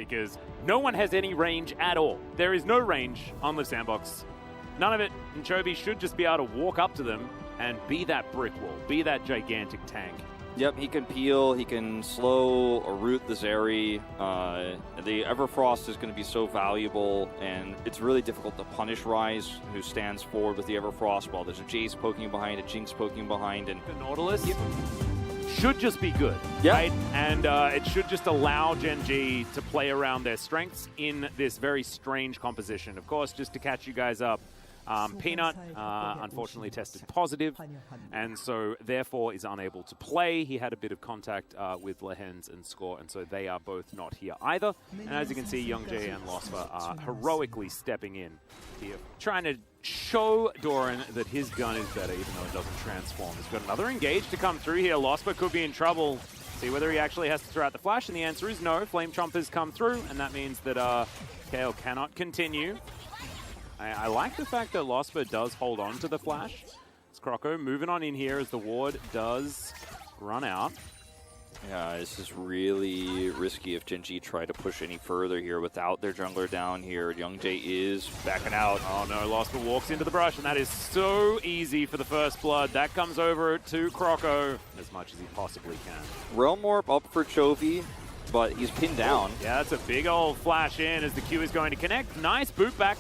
because no one has any range at all. There is no range on Live Sandbox. None of it, and Chovy should just be able to walk up to them and be that brick wall, be that gigantic tank. Yep, he can peel, he can slow or root the Zeri. The Everfrost is going to be so valuable, and it's really difficult to punish Ryze, who stands forward with the Everfrost while there's a Jace poking behind, a Jinx poking behind, and the Nautilus should just be good, right? And it should just allow Gen G to play around their strengths in this very strange composition. Of course, just to catch you guys up, Peanut unfortunately tested positive, and so therefore is unable to play. He had a bit of contact with Lehens and Score, and so they are both not here either. And as you can see, Youngjae and Losfa are heroically stepping in here, trying to show Doran that his gun is better, even though it doesn't transform. He's got another engage to come through here. Losfa could be in trouble. See whether he actually has to throw out the flash, and the answer is no. Flame Chompers come through, and that means that Kayle cannot continue. I like the fact that Losfa does hold on to the flash. It's Croco moving on in here as the ward does run out. Yeah, this is really risky if Gen G try to push any further here without their jungler down here. Youngjae is backing out. Oh no, Losfa walks into the brush, and that is so easy for the first blood. That comes over to Croco as much as he possibly can. Realm Warp up for Chovy, but he's pinned down. Yeah, that's a big old flash in as the Q is going to connect. Nice boot back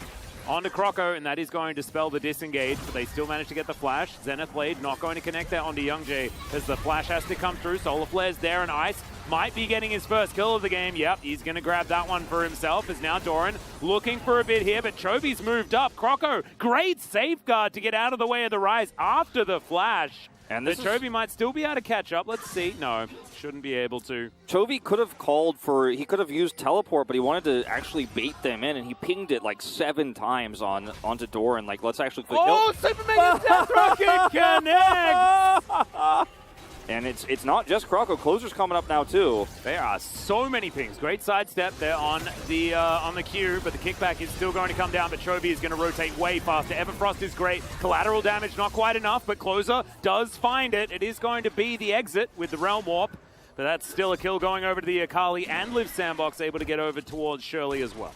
onto Croco, and that is going to spell the disengage, but they still manage to get the flash. Zenith Blade not going to connect that onto Youngjae as the flash has to come through. Solar Flare's there, and Ice might be getting his first kill of the game. Yep, he's going to grab that one for himself as now Doran looking for a bit here, but Chovy's moved up. Croco, great safeguard to get out of the way of the Ryze after the flash. And the Chovy might still be able to catch up. Let's see. No, shouldn't be able to. Chovy could have called for, he could have used teleport, but he wanted to actually bait them in, and he pinged it like 7 times onto Doran. Like, let's actually quick. Oh, Superman's Death Rocket connects! And it's not just Croco. Closer's coming up now too. There are so many pings. Great sidestep there on the Q, but the kickback is still going to come down. But Chovy is going to rotate way faster. Everfrost is great. Collateral damage not quite enough, but Closer does find it. It is going to be the exit with the Realm Warp, but that's still a kill going over to the Akali, and Live Sandbox able to get over towards Shirley as well.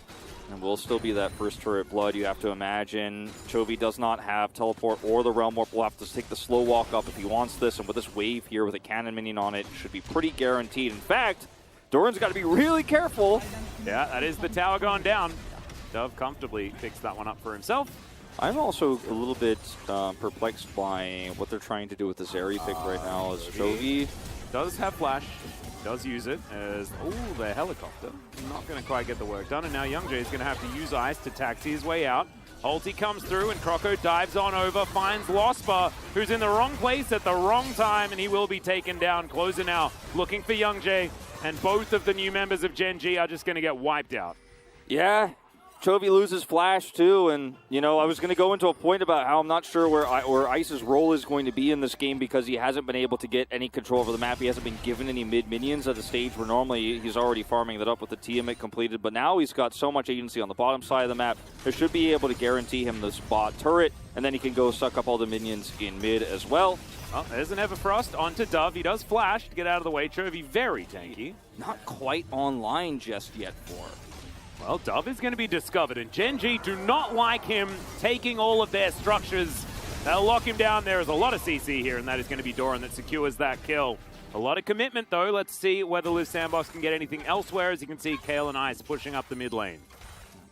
And will still be that first turret blood, you have to imagine. Chovy does not have teleport or the Realm Warp. Will have to take the slow walk up if he wants this, and with this wave here with a cannon minion on it, should be pretty guaranteed. In fact, Doran's got to be really careful. Yeah, that is the tower going down. Dove comfortably picks that one up for himself. I'm also a little bit perplexed by what they're trying to do with the Zeri pick right now, as Chovy does have flash. Does use it as, the helicopter. Not going to quite get the work done, and now Youngjae is going to have to use Ice to taxi his way out. Ulti comes through, and Croco dives on over, finds Lospa, who's in the wrong place at the wrong time, and he will be taken down. Closer now, looking for Youngjae, and both of the new members of Gen G are just going to get wiped out. Yeah, Chovy loses flash too, and you know, I was going to go into a point about how I'm not sure where Ice's role is going to be in this game because he hasn't been able to get any control over the map. He hasn't been given any mid minions at a stage where normally he's already farming that up with the Tiamat completed, but now he's got so much agency on the bottom side of the map. They should be able to guarantee him the spot turret, and then he can go suck up all the minions in mid as well. Oh, there's an Everfrost onto Dove. He does flash to get out of the way. Chovy very tanky. Not quite online just yet for. Well, Dove is going to be discovered, and Gen G do not like him taking all of their structures. They'll lock him down. There is a lot of CC here, and that is going to be Doran that secures that kill. A lot of commitment, though. Let's see whether Live Sandbox can get anything elsewhere. As you can see, Kayle and Ice pushing up the mid lane.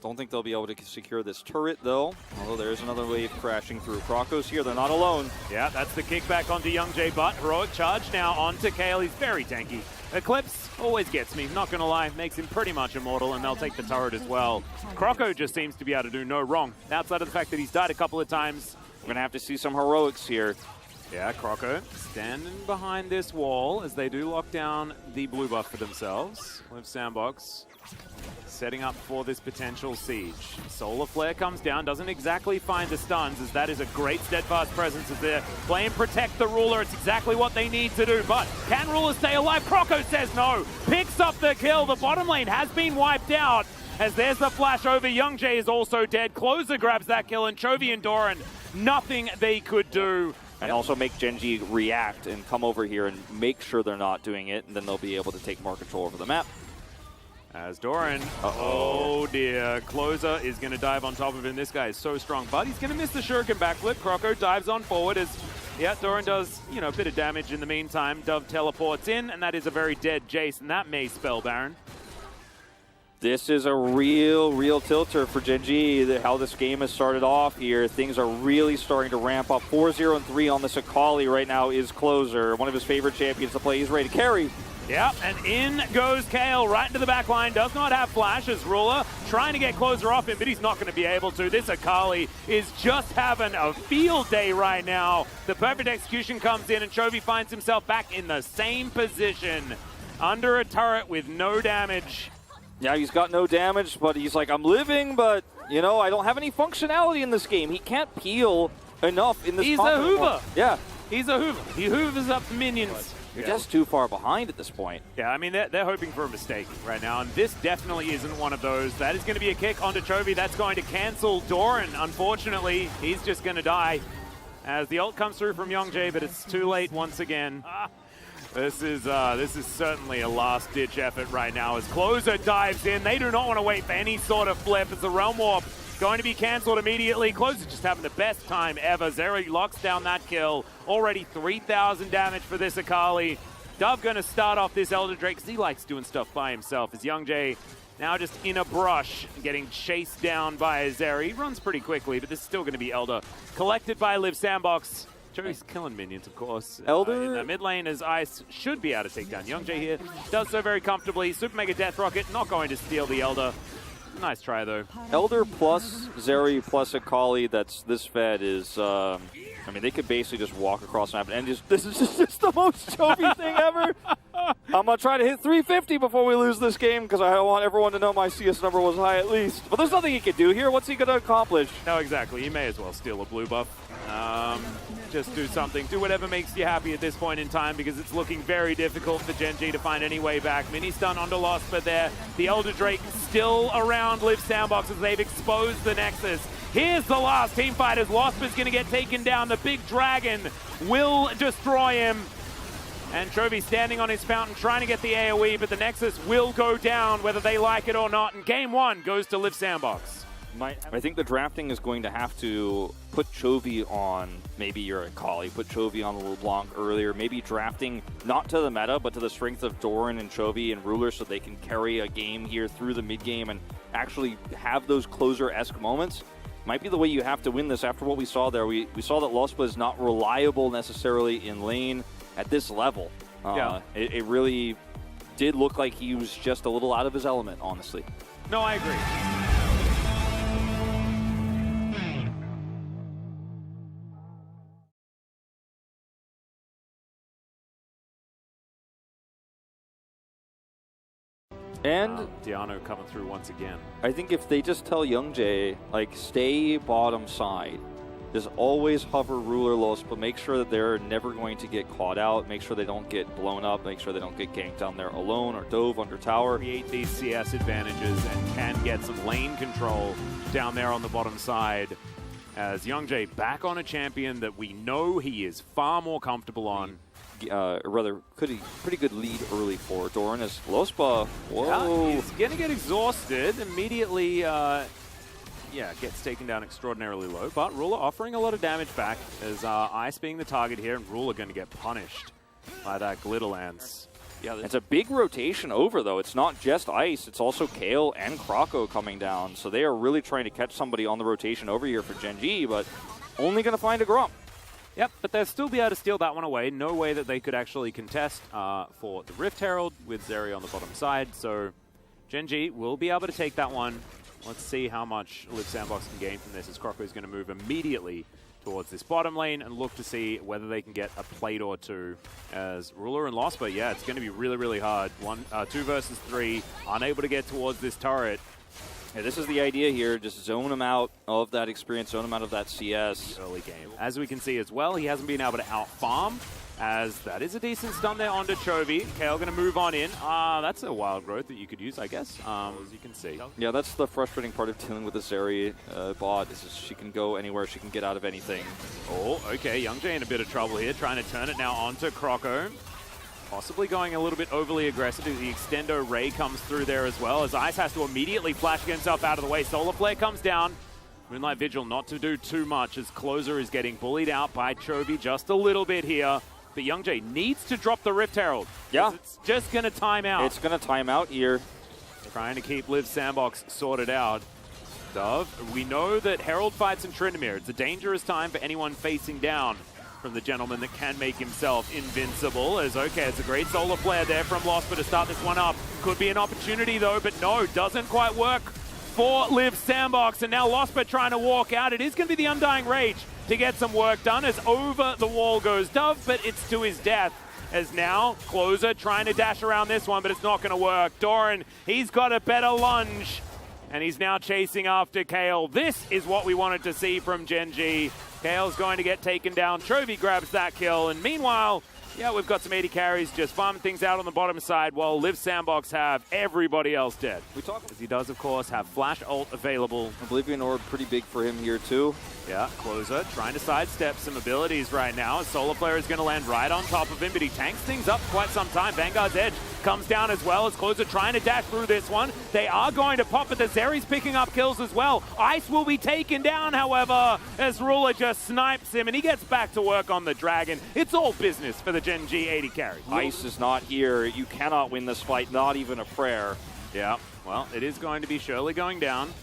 Don't think they'll be able to secure this turret, though. Although there's another wave crashing through. Croco's here. They're not alone. Yeah, that's the kickback onto Youngjae, but heroic charge now onto Kayle. He's very tanky. Eclipse always gets me, not going to lie. Makes him pretty much immortal, and they'll take the turret as well. Croco just seems to be able to do no wrong. Outside of the fact that he's died a couple of times. We're going to have to see some heroics here. Yeah, Croco standing behind this wall as they do lock down the blue buff for themselves. Live Sandbox setting up for this potential siege. Solar Flare comes down, doesn't exactly find the stuns, as that is a great steadfast presence as they're playing protect the ruler. It's exactly what they need to do, but can ruler stay alive? Croco says no, picks up the kill. The bottom lane has been wiped out, as there's the flash over. Youngjae is also dead. Closer grabs that kill, and Chovy and Doran, nothing they could do. And also make Gen G react and come over here and make sure they're not doing it, and then they'll be able to take more control over the map. As Doran, oh dear, Closer is going to dive on top of him. This guy is so strong, but he's going to miss the shuriken backflip. Croco dives on forward as, yeah, Doran does, you know, a bit of damage in the meantime. Dove teleports in, and that is a very dead Jace, and that may spell Baron. This is a real tilter for Gen G. How this game has started off here. Things are really starting to ramp up. 4-0 and 3 on this Akali right now is Closer, one of his favorite champions to play. He's ready to carry. Yeah, and in goes Kale right into the back line. Does not have flash as Ruler trying to get Closer off him, but he's not going to be able to. This Akali is just having a field day right now. The perfect execution comes in, and Chovy finds himself back in the same position under a turret with no damage. Yeah, he's got no damage, but he's like, I'm living, but, you know, I don't have any functionality in this game. He can't peel enough in this He's a Hoover. Yeah. He's a Hoover. He hoovers up minions. You're just too far behind at this point. Yeah, I mean, they're hoping for a mistake right now, and this definitely isn't one of those. That is going to be a kick onto Chovy. That's going to cancel Doran. Unfortunately, he's just going to die as the ult comes through from Youngjae, but it's too late once again. This is certainly a last-ditch effort right now as Closer dives in. They do not want to wait for any sort of flip as the Realm Warp going to be cancelled immediately. Closer just having the best time ever. Zeri locks down that kill. Already 3,000 damage for this Akali. Dove going to start off this Elder Drake because he likes doing stuff by himself. As Youngjae now just in a brush, getting chased down by Zeri. He runs pretty quickly, but this is still going to be Elder. Collected by Liv Sandbox. Chovy's killing minions, of course. Elder in the mid lane as Ice should be able to take down Youngjae here. Does so very comfortably. Super Mega Death Rocket not going to steal the Elder. Nice try, though. Elder plus Zeri plus Akali that's this fed is, I mean, they could basically just walk across the map and just, this is just the most Chovy thing ever. I'm going to try to hit 350 before we lose this game because I want everyone to know my CS number was high at least. But there's nothing he can do here. What's he going to accomplish? No, exactly. He may as well steal a blue buff. Just do something. Do whatever makes you happy at this point in time because it's looking very difficult for Gen G to find any way back. Mini stun onto Lost, but there. The Elder Drake still around Liv Sandbox as they've exposed the Nexus. Here's the last team fight as Wasp is going to get taken down. The big dragon will destroy him. And Chovy standing on his fountain trying to get the AoE, but the Nexus will go down whether they like it or not. And game one goes to Liv Sandbox. I think the drafting is going to have to put Chovy on maybe your Akali, put Chovy on LeBlanc earlier, maybe drafting not to the meta, but to the strength of Doran and Chovy and Ruler so they can carry a game here through the mid-game and actually have those Closer-esque moments. Might be the way you have to win this after what we saw there. We saw that Lospa is not reliable necessarily in lane at this level. It really did look like he was just a little out of his element, honestly. No, I agree. And Diano coming through once again. I think if they just tell Youngjae, like, stay bottom side, just always hover Ruler Los, but make sure that they're never going to get caught out, make sure they don't get blown up, make sure they don't get ganked down there alone or dove under tower. Create these CS advantages and can get some lane control down there on the bottom side. As Youngjae back on a champion that we know he is far more comfortable on. Rather, pretty good lead early for Doran as Lospa. Whoa. Yeah, he's going to get exhausted immediately. Gets taken down extraordinarily low. But Ruler offering a lot of damage back as Ice being the target here, and Ruler going to get punished by that Glitterlance. Yeah, it's a big rotation over, though. It's not just Ice. It's also Kale and Croco coming down. So they are really trying to catch somebody on the rotation over here for Gen G, but only going to find a Grump. Yep, but they'll still be able to steal that one away. No way that they could actually contest for the Rift Herald with Zeri on the bottom side. So Gen G will be able to take that one. Let's see how much Liv Sandbox can gain from this as Croco is going to move immediately towards this bottom lane and look to see whether they can get a plate or two as Ruler and Lospa. Yeah, it's going to be really, really hard. 2 versus 3, unable to get towards this turret. Yeah, this is the idea here. Just zone him out of that experience, zone him out of that CS. Early game. As we can see as well, he hasn't been able to out-farm, as that is a decent stun there onto Chovy. Kale going to move on in. That's a wild growth that you could use, I guess, as you can see. Yeah, that's the frustrating part of dealing with the Zeri bot, is she can go anywhere, she can get out of anything. Oh, okay, Youngjae in a bit of trouble here, trying to turn it now onto Croco. Possibly going a little bit overly aggressive. The extendo ray comes through there as well, as Ice has to immediately flash himself out of the way. Solar Flare comes down. Moonlight Vigil not to do too much, as Closer is getting bullied out by Chovy just a little bit here. But Youngjae needs to drop the Rift Herald. Yeah. It's just going to time out. It's going to time out here. Trying to keep Liv Sandbox sorted out. Dove, we know that Herald fights in Tryndamere. It's a dangerous time for anyone facing down from the gentleman that can make himself invincible. As okay, it's a great solar flare there from Losper to start this one up. Could be an opportunity though, but no, doesn't quite work for Liv Sandbox. And now Losper trying to walk out. It is going to be the Undying Rage to get some work done, as over the wall goes Dove, but it's to his death. As now, Closer trying to dash around this one, but it's not going to work. Doran, he's got a better lunge, and he's now chasing after Kale. This is what we wanted to see from Gen G. Kale's going to get taken down. Chovy grabs that kill, and meanwhile, yeah, we've got some 80 carries just farming things out on the bottom side, while Liv Sandbox have everybody else dead. As he does, of course, have Flash ult available. Oblivion Orb pretty big for him here, too. Yeah, Closer trying to sidestep some abilities right now. Solar Flare is going to land right on top of him, but he tanks things up quite some time. Vanguard's Edge comes down as well, as Closer trying to dash through this one. They are going to pop it. The Zeri's picking up kills as well. Ice will be taken down, however, as Ruler just snipes him, and he gets back to work on the Dragon. It's all business for the Gen G 80 carry. Ice is not here. You cannot win this fight, not even a prayer. Yeah, well, it is going to be surely going down.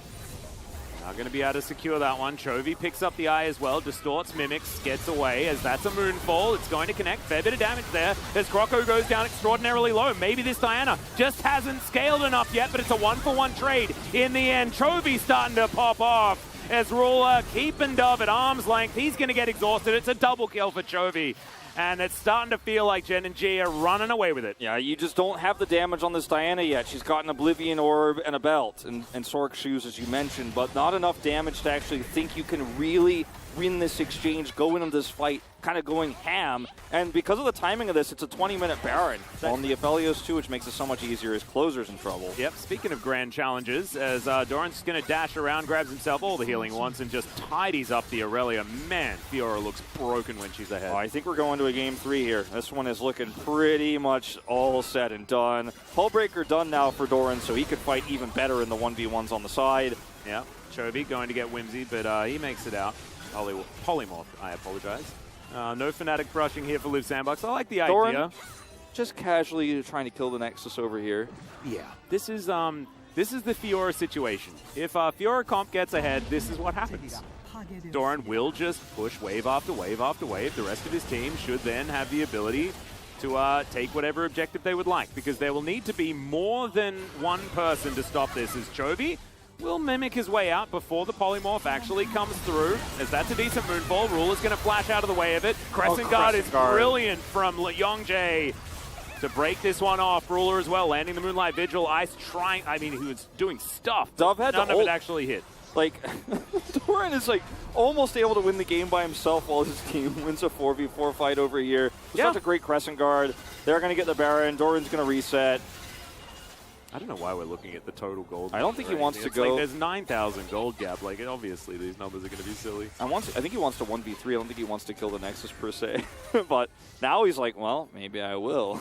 Not going to be able to secure that one. Chovy picks up the eye as well, distorts, mimics, gets away, as that's a Moonfall. It's going to connect. Fair bit of damage there as Croco goes down extraordinarily low. Maybe this Diana just hasn't scaled enough yet, but it's a 1-for-1 trade in the end. Chovy starting to pop off as Ruler keeping Dove at arm's length. He's going to get exhausted. It's a double kill for Chovy. And it's starting to feel like Gen and G are running away with it. Yeah, you just don't have the damage on this Diana yet. She's got an Oblivion Orb and a belt and Sork shoes, as you mentioned, but not enough damage to actually think you can really win this exchange, go into this fight kind of going ham. And because of the timing of this, it's a 20-minute Baron on the Aphelios too, which makes it so much easier as Closer's in trouble. Yep, speaking of grand challenges, as Doran's going to dash around, grabs himself all the healing once, and just tidies up the Aurelia. Man, Fiora looks broken when she's ahead. Oh, I think we're going to a game 3 here. This one is looking pretty much all said and done. Hullbreaker done now for Doran, so he could fight even better in the 1v1s on the side. Yeah, Chovy going to get Whimsy, but he makes it out. Polymorph, I apologize. No Fnatic brushing here for Liv Sandbox. I like the Doran, idea. Just casually trying to kill the Nexus over here. Yeah, this is the Fiora situation. If Fiora comp gets ahead, this is what happens. Doran will just push wave after wave after wave. The rest of his team should then have the ability to take whatever objective they would like, because there will need to be more than one person to stop this, as Chovy will mimic his way out before the Polymorph actually comes through, as that's a decent Moonfall. Ruler's going to flash out of the way of it. Crescent Guard is brilliant from Youngjae to break this one off. Ruler as well, landing the Moonlight Vigil. Ice trying, I mean, he was doing stuff. Dove had none of it actually hit. Like, Doran is like almost able to win the game by himself while his team wins a 4v4 fight over here. Such a great Crescent Guard. They're going to get the Baron. Doran's going to reset. I don't know why we're looking at the total gold. I don't think he wants to it's go. Like there's 9,000 gold gap. Like, obviously, these numbers are going to be silly. I think he wants to 1v3. I don't think he wants to kill the Nexus per se. But now he's like, well, maybe I will.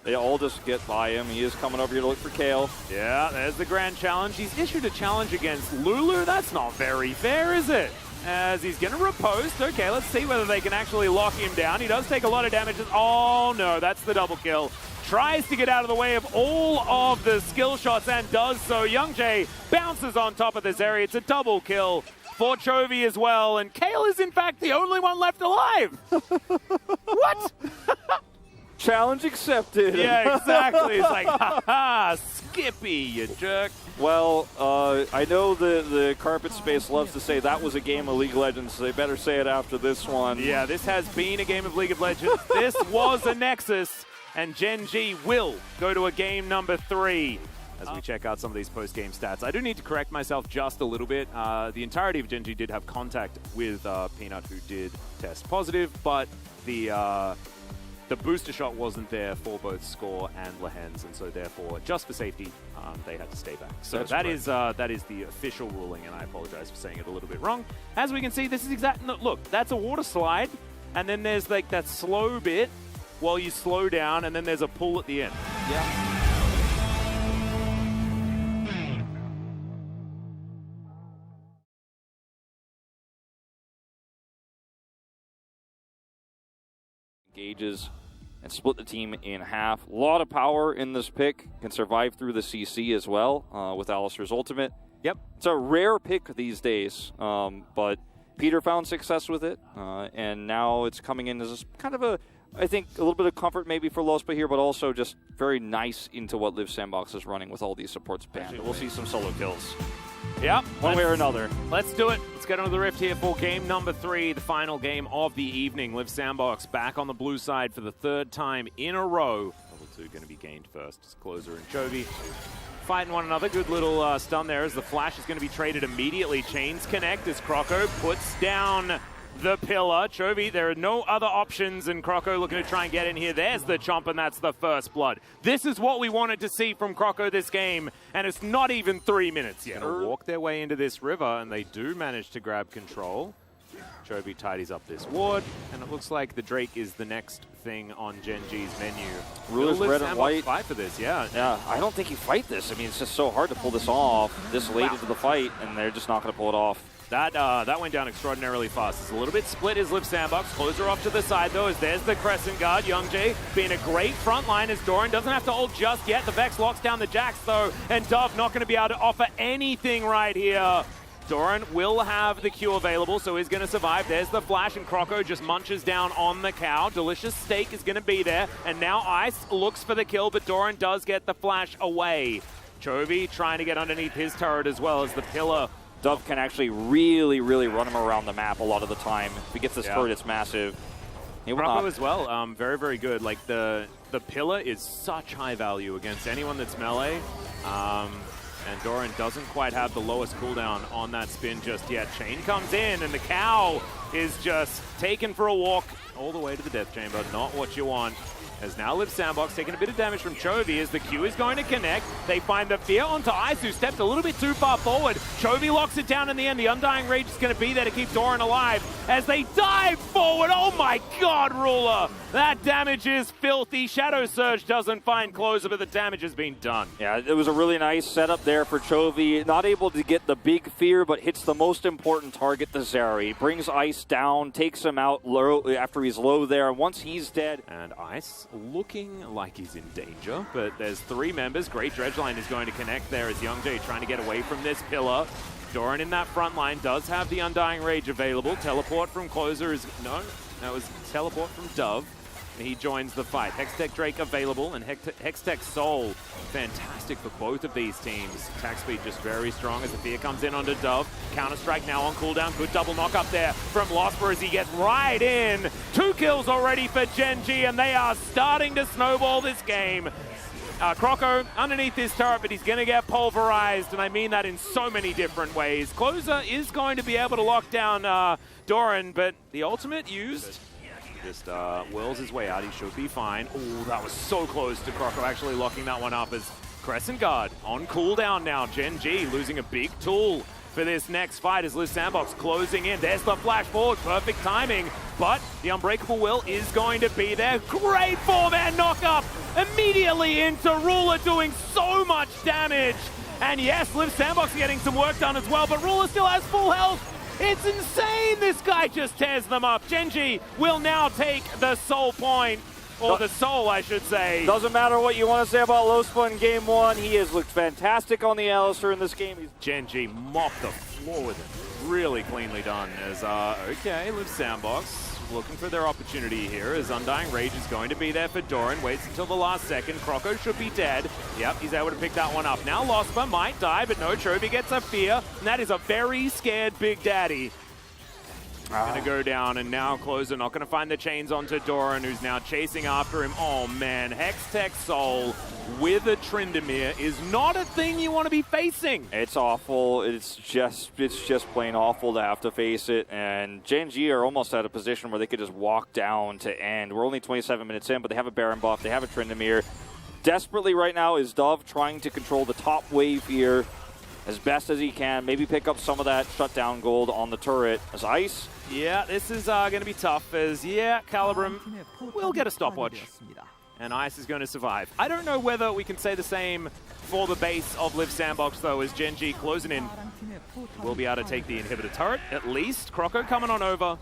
They all just get by him. He is coming over here to look for Kale. Yeah, there's the grand challenge. He's issued a challenge against Lulu. That's not very fair, is it? As he's going to riposte. Okay, let's see whether they can actually lock him down. He does take a lot of damage. Oh, no, that's the double kill. Tries to get out of the way of all of the skill shots and does so. Youngjae bounces on top of this area. It's a double kill for Chovy as well. And Kale is, in fact, the only one left alive. What? Challenge accepted. Yeah, exactly. It's like, ha-ha, Skippy, you jerk. Well, I know the Carpet Space loves to say that was a game of League of Legends, so they better say it after this one. Yeah, this has been a game of League of Legends. This was a Nexus, and Gen G will go to a game number 3 as we check out some of these post-game stats. I do need to correct myself just a little bit. The entirety of Gen G did have contact with Peanut, who did test positive, but the booster shot wasn't there for both Score and Lehens, and so therefore, just for safety, they had to stay back. So that is the official ruling, and I apologize for saying it a little bit wrong. As we can see, this is exactly, look, that's a water slide, and then there's like that slow bit, while you slow down, and then there's a pull at the end. Yeah. Engages and split the team in half. A lot of power in this pick. Can survive through the CC as well with Alistair's ultimate. Yep. It's a rare pick these days, but Peter found success with it, and now it's coming in as kind of a, I think, a little bit of comfort maybe for LSB here, but also just very nice into what Live Sandbox is running with all these supports banned. We'll see some solo kills. Yep. One way or another. Let's do it. Let's get onto the Rift here for game number 3, the final game of the evening. Live Sandbox back on the blue side for the 3rd time in a row. Level 2 going to be gained first. It's Closer and Chovy fighting one another. Good little stun there as the flash is going to be traded immediately. Chains connect as Croco puts down the pillar. Chovy, there are no other options, and Croco looking to try and get in here. There's the chomp, and that's the first blood. This is what we wanted to see from Croco this game, and it's not even 3 minutes yet. They'll walk their way into this river, and they do manage to grab control. Chovy tidies up this ward, and it looks like the Drake is the next thing on Gen G's menu. Ruler's red and white. Fight for this, yeah. Yeah, I don't think you fight this. I mean, it's just so hard to pull this off this late into the fight, and they're just not going to pull it off. That went down extraordinarily fast. It's a little bit split as Live Sandbox. Closer off to the side, though, as there's the Crescent Guard. Youngjae being a great front line as Doran doesn't have to ult just yet. The Vex locks down the Jax, though, and Dove not going to be able to offer anything right here. Doran will have the Q available, so he's going to survive. There's the flash, and Croco just munches down on the cow. Delicious steak is going to be there, and now Ice looks for the kill, but Doran does get the flash away. Chovy trying to get underneath his turret as well as the pillar. Dove can actually really, really run him around the map a lot of the time. If he gets this turret, it's massive. Croco as well, very, very good. Like, the pillar is such high value against anyone that's melee. And Doran doesn't quite have the lowest cooldown on that spin just yet. Chain comes in, and the cow is just taken for a walk all the way to the death chamber. Not what you want. As now Live Sandbox taking a bit of damage from Chovy as the Q is going to connect. They find the fear onto Ice, who stepped a little bit too far forward. Chovy locks it down in the end. The Undying Rage is going to be there to keep Doran alive as they dive forward. Oh my god, Ruler! That damage is filthy. Shadow Surge doesn't find Closer, but the damage has been done. Yeah, it was a really nice setup there for Chovy. Not able to get the big fear, but hits the most important target, the Zeri. Brings Ice down, takes him out low after he's low there. Once he's dead. And Ice looking like he's in danger, but there's 3 members. Great Dredgeline is going to connect there as Youngjae trying to get away from this pillar. Doran in that front line does have the Undying Rage available. Teleport from Closer is... No, that was teleport from Dove. He joins the fight. Hextech Drake available, and Hextech Soul fantastic for both of these teams. Attack speed just very strong as the fear comes in onto Dove. Counter-strike now on cooldown. Good double knock up there from Losper as he gets right in. 2 kills already for Gen G, and they are starting to snowball this game. Croco underneath this turret, but he's going to get pulverized, and I mean that in so many different ways. Closer is going to be able to lock down Doran, but the ultimate used... Just whirls his way out. He should be fine. Oh, that was so close to Croco actually locking that one up as Crescent Guard on cooldown now. Gen G losing a big tool for this next fight as Liv Sandbox closing in. There's the flash forward. Perfect timing. But the Unbreakable Will is going to be there. Great 4-man knock-up immediately into Ruler doing so much damage. And yes, Liv Sandbox getting some work done as well, but Ruler still has full health. It's insane! This guy just tears them up. Gen G will now take the soul point. Or the soul, I should say. Doesn't matter what you want to say about LSB in Game 1. He has looked fantastic on the Alistair in this game. Gen G mopped the floor with it. Really cleanly done. As, okay, Liv Sandbox looking for their opportunity here as Undying Rage is going to be there for Doran. Waits until the last second. Croco should be dead. Yep, he's able to pick that one up. Now Losper might die, but no, Chovy gets a fear. And that is a very scared Big Daddy. Gonna go down, and now Closer not gonna find the chains onto Doran, who's now chasing after him. Oh man, Hextech Soul with a Tryndamere is not a thing you want to be facing. It's awful. It's just plain awful to have to face it. And Gen G are almost at a position where they could just walk down to end. We're only 27 minutes in, but they have a Baron buff. They have a Tryndamere. Desperately right now is Dove trying to control the top wave here. as best as he can. Maybe pick up some of that shutdown gold on the turret as Ice. Yeah, this is going to be tough as, yeah, Calibrum will get a stopwatch. And Ice is going to survive. I don't know whether we can say the same for the base of Live Sandbox, though, as Gen G closing in. Will be able to take the inhibitor turret, at least. Croco coming on over.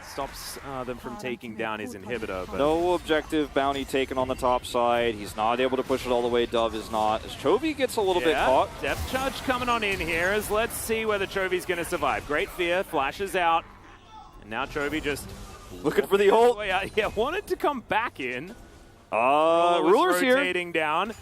Stops them from taking down his inhibitor. But no objective bounty taken on the top side. He's not able to push it all the way. Dove is not. As Chovy gets a little bit caught. Depth charge coming on in here as let's see whether Chovy's going to survive. Great Fear flashes out. And now Chovy just looking for the ult. Yeah, wanted to come back in. Ruler's rotating down.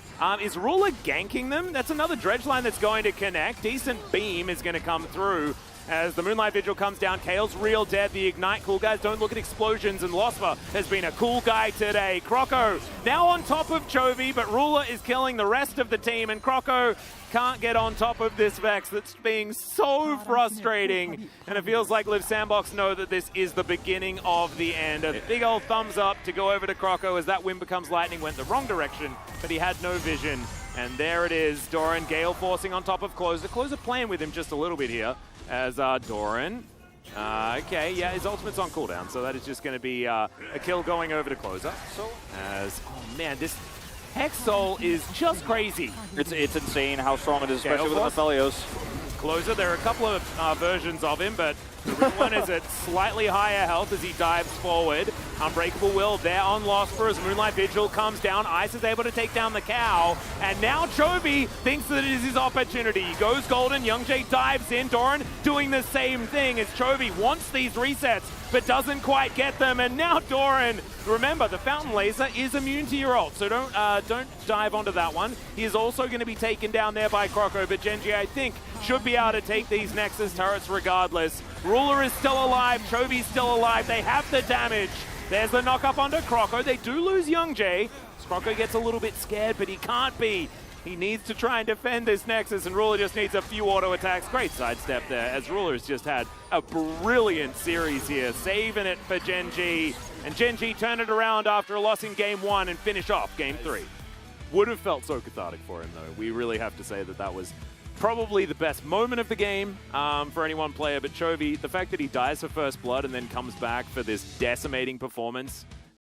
Is Ruler ganking them? That's another dredge line that's going to connect. Decent beam is going to come through as the Moonlight Vigil comes down. Kale's real dead. The Ignite cool guys don't look at explosions, and Lospa has been a cool guy today. Croco now on top of Chovy, but Ruler is killing the rest of the team, and Croco can't get on top of this Vex that's being so frustrating. And it feels like Live Sandbox know that this is the beginning of the end. A big old thumbs up to go over to Croco as that wind becomes lightning. Went the wrong direction, but he had no vision. And there it is. Doran, Gale forcing on top of Closer. Closer playing with him just a little bit here as Doran. Okay, yeah, his ultimate's on cooldown, so that is just going to be a kill going over to Closer. So as, oh man, this Hex Soul is just crazy. It's insane how strong it is, especially with the Aphelios. Closer, there are a couple of versions of him, but the real one is at slightly higher health as he dives forward. Unbreakable Will there on Losper as Moonlight Vigil comes down. Ice is able to take down the cow, and now Chovy thinks that it is his opportunity. He goes golden, Young Jay dives in. Doran doing the same thing as Chovy wants these resets, but doesn't quite get them, and now Doran, remember, the Fountain Laser is immune to your ult, so don't dive onto that one. He is also going to be taken down there by Croco, but Gen G, I think, should be able to take these Nexus turrets regardless. Ruler is still alive, Chovy's still alive, they have the damage. There's the knock up onto Croco. They do lose Young Jay. Croco gets a little bit scared, but he can't be. He needs to try and defend this Nexus, and Ruler just needs a few auto attacks. Great sidestep there, as Ruler's just had a brilliant series here, saving it for Gen G. And Gen G turn it around after a loss in Game 1 and finish off Game 3. Would have felt so cathartic for him, though. We really have to say that that was probably the best moment of the game for any one player. But Chovy, the fact that he dies for first blood and then comes back for this decimating performance